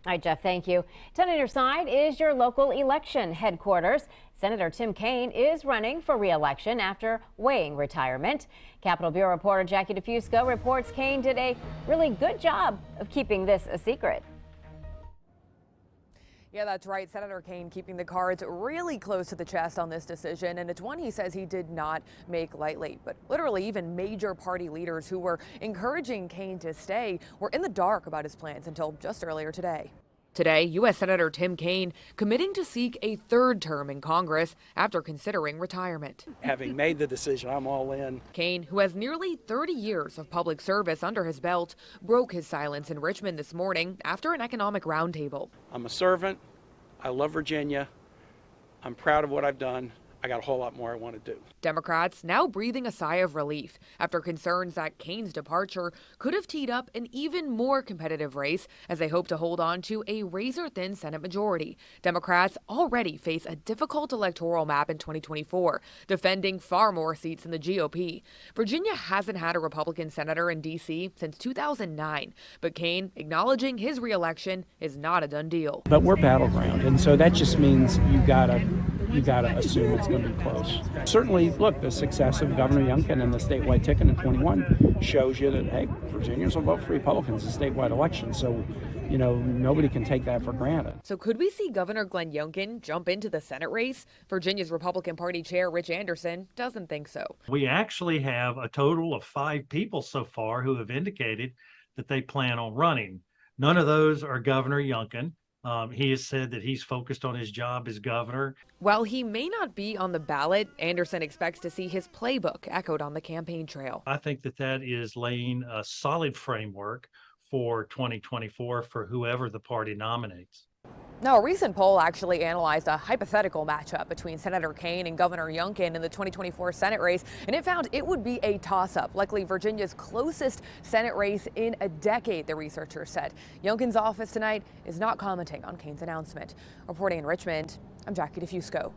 All right, Jeff, thank you. 10 on your side is your local election headquarters. Senator Tim Kaine is running for re-election after weighing retirement. Capitol Bureau reporter Jackie DeFusco reports Kaine did a really good job of keeping this a secret. Yeah, that's right. Senator Kaine keeping the cards really close to the chest on this decision, and it's one he says he did not make lightly. But literally, even major party leaders who were encouraging Kaine to stay were in the dark about his plans until just earlier today. Today, U.S. Senator Tim Kaine committing to seek a third term in Congress after considering retirement. Having made the decision, I'm all in. Kaine, who has nearly 30 years of public service under his belt, broke his silence in Richmond this morning after an economic roundtable. I'm a servant. I love Virginia. I'm proud of what I've done. I got a whole lot more I want to do. Democrats now breathing a sigh of relief after concerns that Kaine's departure could have teed up an even more competitive race as they hope to hold on to a razor-thin Senate majority. Democrats already face a difficult electoral map in 2024, defending far more seats than the GOP. Virginia hasn't had a Republican senator in D.C. since 2009, but Kaine acknowledging his re-election is not a done deal. But we're battleground, and so that just means you gotta assume it's going to be close. Certainly, look, the success of Governor Youngkin and the statewide ticket in 21 shows you that, hey, Virginians will vote for Republicans in statewide elections. So, you know, nobody can take that for granted. So could we see Governor Glenn Youngkin jump into the Senate race? Virginia's Republican Party Chair Rich Anderson doesn't think so. We actually have a total of 5 people so far who have indicated that they plan on running. None of those are Governor Youngkin. He has said that he's focused on his job as governor. While he may not be on the ballot, Anderson expects to see his playbook echoed on the campaign trail. I think that is laying a solid framework for 2024 for whoever the party nominates. Now, a recent poll actually analyzed a hypothetical matchup between Senator Kaine and Governor Youngkin in the 2024 Senate race, and it found it would be a toss-up, likely Virginia's closest Senate race in a decade, the researchers said. Youngkin's office tonight is not commenting on Kaine's announcement. Reporting in Richmond, I'm Jackie DeFusco.